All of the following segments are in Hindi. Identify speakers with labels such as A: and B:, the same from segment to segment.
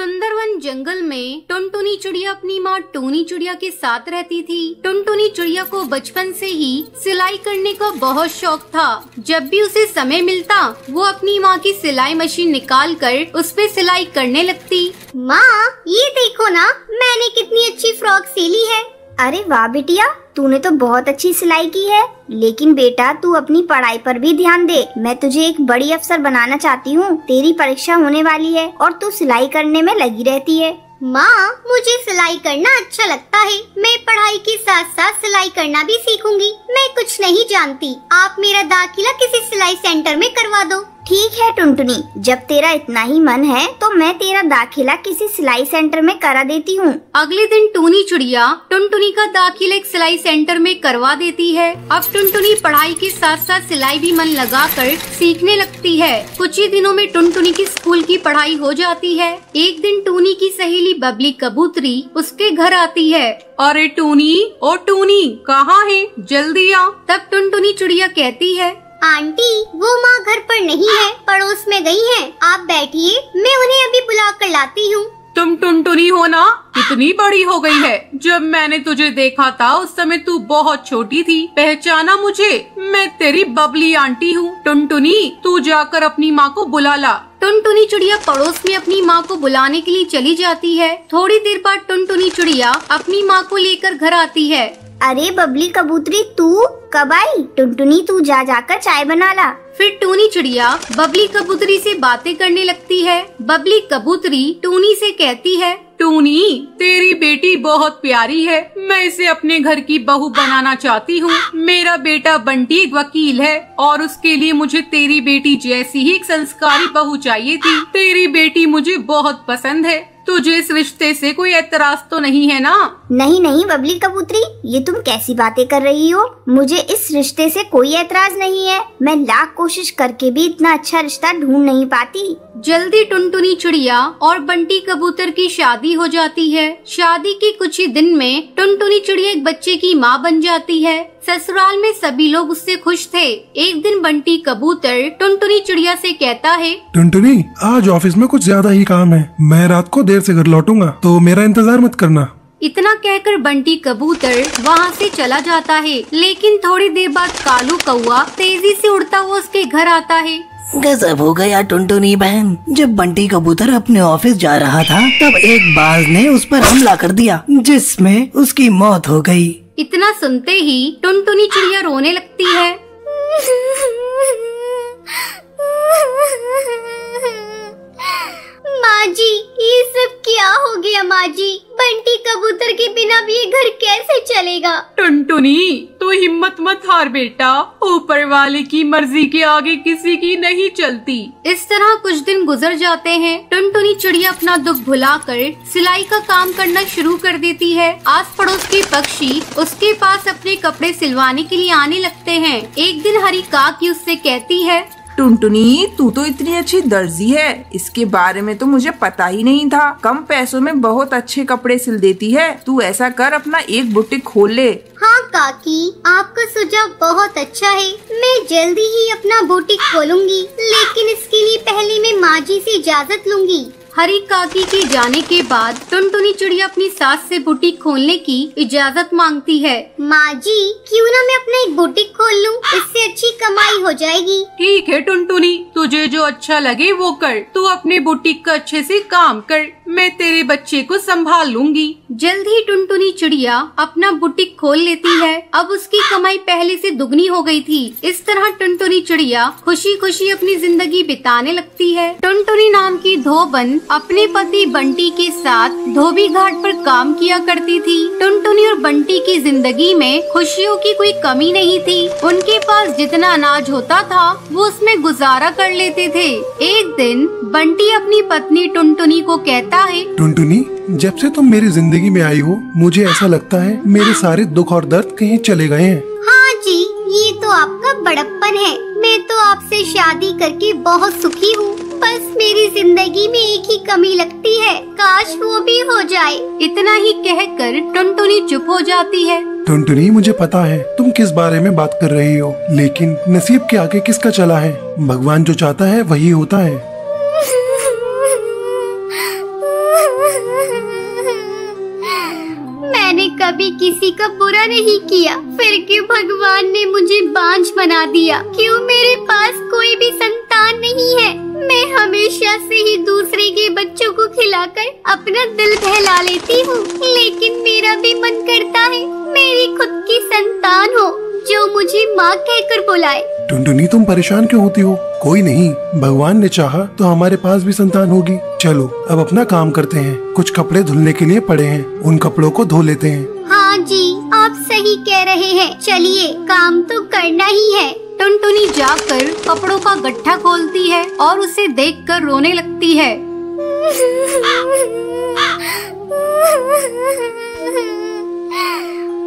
A: सुंदरवन जंगल में टुनटुनी चिड़िया अपनी माँ टूनी चिड़िया के साथ रहती थी। टुनटुनी चिड़िया को बचपन से ही सिलाई करने का बहुत शौक था। जब भी उसे समय मिलता वो अपनी माँ की सिलाई मशीन निकाल कर उस पे सिलाई करने लगती।
B: माँ ये देखो ना, मैंने कितनी अच्छी फ्रॉक सिली है। अरे वाह बिटिया, तूने तो बहुत अच्छी सिलाई की है। लेकिन बेटा तू अपनी पढ़ाई पर भी ध्यान दे। मैं तुझे एक बड़ी अफसर बनाना चाहती हूँ। तेरी परीक्षा होने वाली है और तू सिलाई करने में लगी रहती है। माँ मुझे सिलाई करना अच्छा लगता है। मैं पढ़ाई के साथ साथ सिलाई करना भी सीखूंगी। मैं कुछ नहीं जानती। आप मेरा दाखिला किसी सिलाई सेंटर में करवा दो। ठीक है टुनटुनी, जब तेरा इतना ही मन है तो मैं तेरा दाखिला किसी सिलाई सेंटर में करा देती हूँ।
A: अगले दिन टूनी चिड़िया टुनटुनी का दाखिला एक सिलाई सेंटर में करवा देती है। अब टुनटुनी पढ़ाई के साथ साथ सिलाई भी मन लगाकर सीखने लगती है। कुछ ही दिनों में टुनटुनी की स्कूल की पढ़ाई हो जाती है। एक दिन टूनी की सहेली बबली कबूतरी उसके घर आती है।
C: अरे टूनी, ओ टूनी कहाँ है, जल्दी आ।
A: तब टुनटुनी चिड़िया कहती है,
B: आंटी वो माँ घर पर नहीं है, पड़ोस में गई हैं। आप बैठिए, मैं उन्हें अभी बुला कर लाती हूँ।
C: तुम टुनटुनी हो ना? कितनी बड़ी हो गई है। जब मैंने तुझे देखा था उस समय तू बहुत छोटी थी। पहचाना मुझे? मैं तेरी बबली आंटी हूँ। टुनटुनी तू जाकर अपनी माँ को बुला ला।
A: टुनटुनी चिड़िया पड़ोस में अपनी माँ को बुलाने के लिए चली जाती है। थोड़ी देर बाद टुनटुनी चिड़िया अपनी माँ को लेकर घर आती है।
B: अरे बबली कबूतरी तू कब आई? टुनटुनी तू जाकर चाय बना ला।
A: फिर टूनी चिड़िया बबली कबूतरी से बातें करने लगती है। बबली कबूतरी टूनी से कहती है,
C: टूनी तेरी बेटी बहुत प्यारी है। मैं इसे अपने घर की बहू बनाना चाहती हूँ। मेरा बेटा बंटी एक वकील है और उसके लिए मुझे तेरी बेटी जैसी ही एक संस्कारी बहू चाहिए थी। तेरी बेटी मुझे बहुत पसंद है। तुझे इस रिश्ते से कोई एतराज तो नहीं है ना?
B: नहीं नहीं बबली कबूतरी, ये तुम कैसी बातें कर रही हो? मुझे इस रिश्ते से कोई एतराज नहीं है। मैं लाख कोशिश करके भी इतना अच्छा रिश्ता ढूंढ नहीं पाती।
A: जल्दी टुनटुनी चिड़िया और बंटी कबूतर की शादी हो जाती है। शादी के कुछ ही दिन में टुनटुनी चिड़िया एक बच्चे की माँ बन जाती है। ससुराल में सभी लोग उससे खुश थे। एक दिन बंटी कबूतर टुनटुनी चिड़िया से कहता है,
D: टुनटुनी आज ऑफिस में कुछ ज्यादा ही काम है। मैं रात को देर से घर लौटूंगा, तो मेरा इंतजार मत करना।
A: इतना कहकर बंटी कबूतर वहाँ से चला जाता है। लेकिन थोड़ी देर बाद कालू कौआ तेजी से उड़ता हुआ उसके घर आता है।
E: गजब हो गया टुनटुनी बहन। जब बंटी कबूतर अपने ऑफिस जा रहा था तब एक बाज ने उस पर हमला कर दिया, जिसमें उसकी मौत हो गई।
A: इतना सुनते ही टुनटुनी चिड़िया रोने लगती है।
B: माँ जी ये सब क्या हो गया? माँ जी बंटी कबूतर के बिना भी ये घर कैसे चलेगा?
C: टुनटुनी तो हिम्मत मत हार बेटा, ऊपर वाले की मर्जी के आगे किसी की नहीं चलती।
A: इस तरह कुछ दिन गुजर जाते हैं। टुनटुनी चिड़िया अपना दुख भुलाकर सिलाई का काम करना शुरू कर देती है। आस पड़ोस के पक्षी उसके पास अपने कपड़े सिलवाने के लिए आने लगते हैं। एक दिन हरी काकी उससे कहती है,
F: टुनटुनी तू तो इतनी अच्छी दर्जी है, इसके बारे में तो मुझे पता ही नहीं था। कम पैसों में बहुत अच्छे कपड़े सिल देती है। तू ऐसा कर, अपना एक बुटीक खोल ले।
B: हाँ काकी, आपका सुझाव बहुत अच्छा है। मैं जल्दी ही अपना बुटीक खोलूंगी, लेकिन इसके लिए पहले मैं माँ जी से इजाजत लूंगी।
A: हरी काकी के जाने के बाद टुनटुनी चिड़िया अपनी सास से बुटीक खोलने की इजाजत मांगती है।
B: माँ जी क्यों ना मैं अपना एक बुटीक खोल लूं, इससे अच्छी कमाई हो जाएगी।
C: ठीक है टुनटुनी, तुझे जो अच्छा लगे वो कर। तू अपने बुटीक का अच्छे से काम कर, मैं तेरे बच्चे को संभाल लूंगी।
A: जल्द ही टुनटुनी चिड़िया अपना बुटीक खोल लेती है। अब उसकी कमाई पहले से दुगनी हो गई थी। इस तरह टुनटुनी चिड़िया खुशी खुशी अपनी जिंदगी बिताने लगती है। टुनटुनी नाम की धोबन अपने पति बंटी के साथ धोबी घाट पर काम किया करती थी। टुनटुनी और बंटी की जिंदगी में खुशियों की कोई कमी नहीं थी। उनके पास जितना अनाज होता था वो उसमें गुजारा कर लेते थे। एक दिन बंटी अपनी पत्नी टुनटुनी को कहता है,
D: टुनटुनी जब से तुम मेरी जिंदगी में आई हो मुझे ऐसा लगता है मेरे सारे दुख और दर्द कहीं चले गए हैं।
B: हाँ जी, ये तो आपका बड़प्पन है। मैं तो आपसे शादी करके बहुत सुखी हूँ। बस मेरी जिंदगी में एक ही कमी लगती है, काश वो भी हो जाए।
A: इतना ही कहकर टुनटुनी चुप हो जाती है।
D: टुनटुनी मुझे पता है तुम किस बारे में बात कर रही हो, लेकिन नसीब के आगे किसका चला है। भगवान जो चाहता है वही होता है।
B: किसी का बुरा नहीं किया, फिर क्यों भगवान ने मुझे बांझ बना दिया? क्यों मेरे पास कोई भी संतान नहीं है? मैं हमेशा से ही दूसरे के बच्चों को खिलाकर अपना दिल बहला लेती हूँ, लेकिन मेरा भी मन करता है मेरी खुद की संतान हो जो मुझे माँ कहकर बुलाए।
D: टुनटुनी, तुम परेशान क्यों होती हो? कोई नहीं, भगवान ने चाहा तो हमारे पास भी संतान होगी। चलो अब अपना काम करते हैं। कुछ कपड़े धुलने के लिए पड़े हैं, उन कपड़ों को धो लेते हैं।
B: हाँ जी, आप सही कह रहे हैं। चलिए, काम तो करना ही है।
A: टुनटुनी जाकर कपड़ों का गट्ठा खोलती है और उसे देखकर रोने लगती है।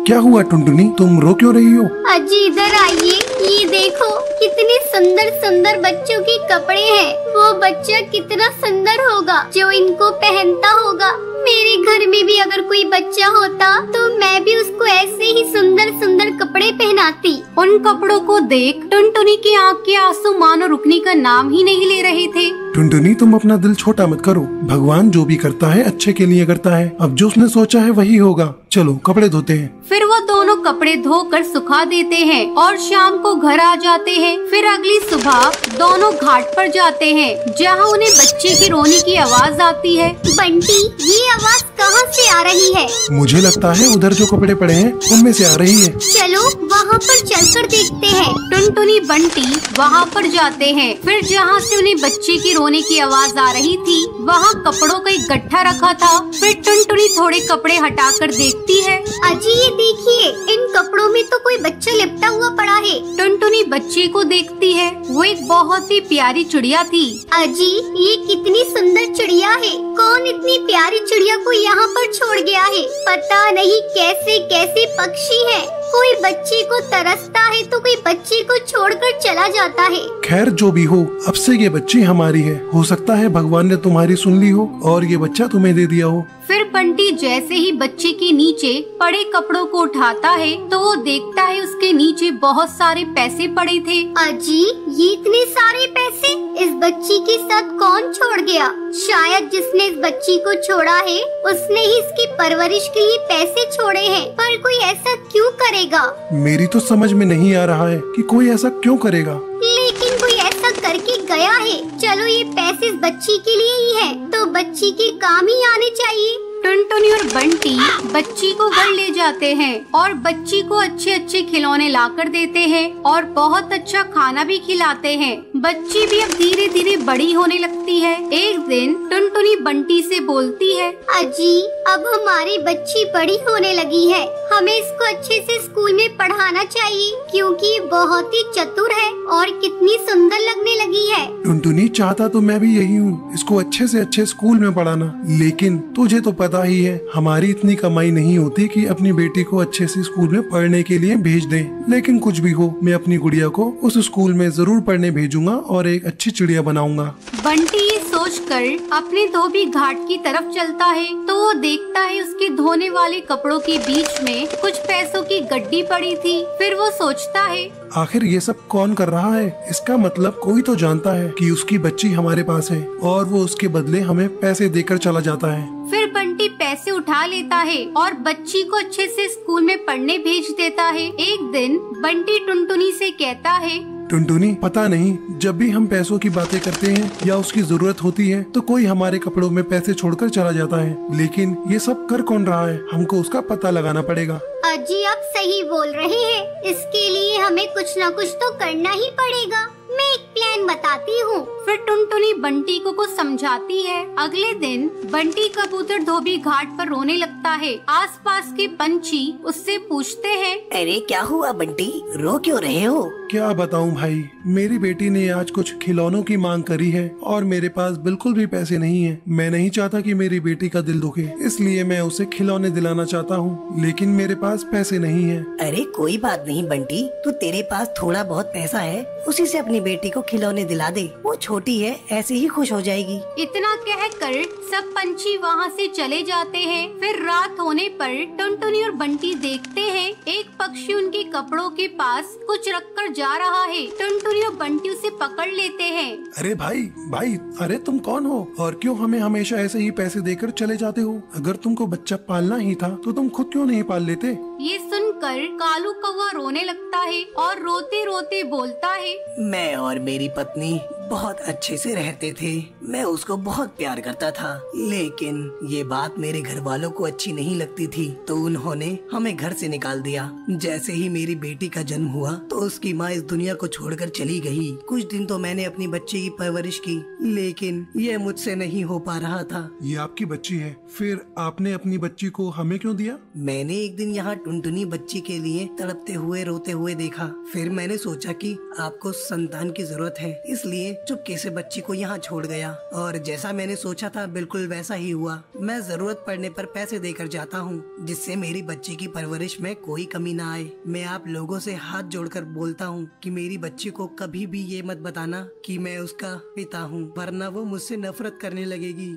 D: क्या हुआ टुनटुनी, तुम रो क्यों रही हो?
B: अजी इधर आइए, ये देखो कितने सुंदर सुंदर बच्चों के कपड़े हैं। वो बच्चा कितना सुंदर होगा जो इनको पहनता होगा। मेरे घर में भी अगर कोई बच्चा होता तो मैं भी उसको ऐसे ही सुंदर सुंदर कपड़े पहनाती।
A: उन कपड़ों को देख टुनटुनी की आँख के आंसू मानो रुकने का नाम ही नहीं ले रहे थे।
D: टुनटुनी, तुम अपना दिल छोटा मत करो। भगवान जो भी करता है अच्छे के लिए करता है। अब जो उसने सोचा है वही होगा। चलो कपड़े धोते हैं।
A: फिर वो दोनों कपड़े धोकर सुखा देते हैं और शाम को घर आ जाते हैं। फिर अगली सुबह दोनों घाट पर जाते हैं, जहाँ उन्हें बच्चे की रोने की आवाज आती है।
B: बंटी, ये आवाज कहाँ से आ रही है?
D: मुझे लगता है उधर जो कपड़े पड़े हैं उनमें से आ रही है।
B: चलो वहाँ पर चलकर देखते हैं।
A: टुनटुनी बंटी वहाँ पर जाते हैं। फिर जहाँ से उन्हें बच्चे की रोने की आवाज आ रही थी, वहाँ कपड़ों का एक गट्ठा रखा था। फिर टुनटुनी थोड़े कपड़े हटाकर देखती है।
B: अजी ये देखिए, इन कपड़ों में तो कोई बच्चा लिपटा हुआ पड़ा है।
A: टुनटुनी बच्चे को देखती है। वो एक बहुत ही प्यारी चिड़िया थी।
B: अजी ये कितनी सुंदर चिड़िया है। कौन इतनी प्यारी चिड़िया को यहाँ पर छोड़ गया है? पता नहीं कैसे कैसे पक्षी हैं। कोई बच्चे को तरसता है तो कोई बच्चे को छोड़कर चला जाता है।
D: खैर जो भी हो, अब से ये बच्ची हमारी है। हो सकता है भगवान ने तुम्हारी सुन ली हो और ये बच्चा तुम्हें दे दिया हो।
A: फिर बंटी जैसे ही बच्चे के नीचे पड़े कपड़ों को उठाता है तो वो देखता है उसके नीचे बहुत सारे पैसे पड़े थे।
B: अजी ये इतने सारे पैसे इस बच्ची के साथ कौन छोड़ गया? शायद जिसने इस बच्ची को छोड़ा है उसने ही इसकी परवरिश के लिए पैसे छोड़े हैं। पर कोई ऐसा क्यों करेगा?
D: मेरी तो समझ में नहीं आ रहा है कि कोई ऐसा क्यों करेगा।
B: लेकिन कोई ऐसा करके गया है। चलो ये पैसे इस बच्ची के लिए ही है तो बच्ची के काम ही आने चाहिए।
A: टुनटुनी और बंटी बच्ची को घर ले जाते हैं और बच्ची को अच्छे अच्छे खिलौने लाकर देते हैं और बहुत अच्छा खाना भी खिलाते हैं। बच्ची भी अब धीरे धीरे बड़ी होने लगती है। एक दिन टुनटुनी बंटी से बोलती है,
B: अजी अब हमारी बच्ची बड़ी होने लगी है। हमें इसको अच्छे से स्कूल में पढ़ाना चाहिए क्योंकि ये बहुत ही चतुर है और कितनी सुंदर लगने लगी है।
D: टुनटुनी, चाहता तो मैं भी यही हूँ, इसको अच्छे से अच्छे स्कूल में पढ़ाना। लेकिन तुझे तो पता ही है हमारी इतनी कमाई नहीं होती कि अपनी बेटी को अच्छे से स्कूल में पढ़ने के लिए भेज दें। लेकिन कुछ भी हो, मैं अपनी गुड़िया को उस स्कूल में जरूर पढ़ने भेजूंगा और एक अच्छी चिड़िया बनाऊंगा।
A: बंटी ये सोचकर अपने धोबी घाट की तरफ चलता है तो वो देखता है उसके धोने वाले कपड़ों के बीच में कुछ पैसों की गड्डी पड़ी थी। फिर वो सोचता है,
D: आखिर ये सब कौन कर रहा है? इसका मतलब कोई तो जानता है कि उसकी बच्ची हमारे पास है और वो उसके बदले हमें पैसे देकर चला जाता है।
A: फिर बंटी पैसे उठा लेता है और बच्ची को अच्छे से स्कूल में पढ़ने भेज देता है। एक दिन बंटी टुनटुनी से कहता है,
D: टुनटुनी, पता नहीं जब भी हम पैसों की बातें करते हैं या उसकी जरूरत होती है तो कोई हमारे कपड़ों में पैसे छोड़कर चला जाता है। लेकिन ये सब कर कौन रहा है? हमको उसका पता लगाना पड़ेगा।
B: अजी आप सही बोल रहे हैं। इसके लिए हमें कुछ न कुछ तो करना ही पड़ेगा। मैं एक प्लान बताती हूँ।
A: फिर टुनटुनी बंटी को कुछ समझाती है। अगले दिन बंटी कबूतर धोबी घाट पर रोने लगता है। आसपास के पंछी उससे पूछते हैं,
E: अरे क्या हुआ बंटी, रो क्यों रहे हो?
D: क्या बताऊं भाई, मेरी बेटी ने आज कुछ खिलौनों की मांग करी है और मेरे पास बिल्कुल भी पैसे नहीं है। मैं नहीं चाहता कि मेरी बेटी का दिल दुखे, इसलिए मैं उसे खिलौने दिलाना चाहता हूँ, लेकिन मेरे पास पैसे नहीं है।
E: अरे कोई बात नहीं बंटी, तू तेरे पास थोड़ा बहुत पैसा है, उसी से अपनी बेटी को खिलौने दिला दे। वो छोटी है, ऐसे ही खुश हो जाएगी।
A: इतना कहकर सब पंछी वहाँ से चले जाते हैं। फिर रात होने पर टुनटुनी और बंटी देखते हैं एक पक्षी उनके कपड़ों के पास कुछ रखकर जा रहा है। टुनटुनी और बंटी उसे पकड़ लेते हैं।
D: अरे भाई भाई, अरे तुम कौन हो और क्यों हमें हमेशा ऐसे ही पैसे देकर चले जाते हो? अगर तुमको बच्चा पालना ही था तो तुम खुद क्यों नहीं पाल लेते?
A: ये सुनकर कालू कौवा रोने लगता है और रोते रोते बोलता है,
E: मैं और मेरी पत्नी बहुत अच्छे से रहते थे। मैं उसको बहुत प्यार करता था, लेकिन ये बात मेरे घर वालों को अच्छी नहीं लगती थी, तो उन्होंने हमें घर से निकाल दिया। जैसे ही मेरी बेटी का जन्म हुआ तो उसकी माँ इस दुनिया को छोड़कर चली गई। कुछ दिन तो मैंने अपनी बच्ची की परवरिश की, लेकिन ये मुझसे नहीं हो पा रहा था।
D: ये आपकी बच्ची है, फिर आपने अपनी बच्ची को हमें क्यों दिया?
E: मैंने एक दिन यहाँ टुनटुनी बच्ची के लिए तड़पते हुए रोते हुए देखा। फिर मैंने सोचा कि आपको संतान की जरूरत है, इसलिए चुपके से बच्ची को यहाँ छोड़ गया। और जैसा मैंने सोचा था बिल्कुल वैसा ही हुआ। मैं जरूरत पड़ने पर पैसे देकर जाता हूँ, जिससे मेरी बच्ची की परवरिश में कोई कमी ना आए। मैं आप लोगों से हाथ जोड़कर बोलता हूँ कि मेरी बच्ची को कभी भी ये मत बताना कि मैं उसका पिता हूँ, वरना वो मुझसे नफरत करने लगेगी।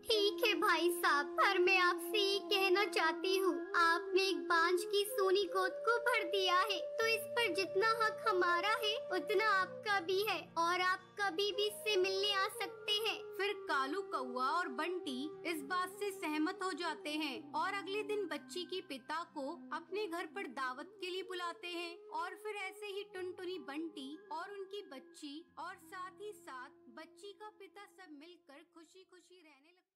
B: ठीक है भाई साहब, पर मैं आपसे ये कहना चाहती हूँ, आपने एक बांझ की सोनी गोद को भर दिया है, तो इस पर जितना हक हमारा है उतना आपका भी है, और आप कभी भी इससे मिलने आ सकते हैं।
A: फिर कालू कौवा और बंटी इस बात से सहमत हो जाते हैं और अगले दिन बच्ची के पिता को अपने घर पर दावत के लिए बुलाते हैं। और फिर ऐसे ही टुनटुनी, बंटी और उनकी बच्ची और साथ ही साथ बच्ची का पिता सब मिलकर खुशी खुशी रहने लगते हैं।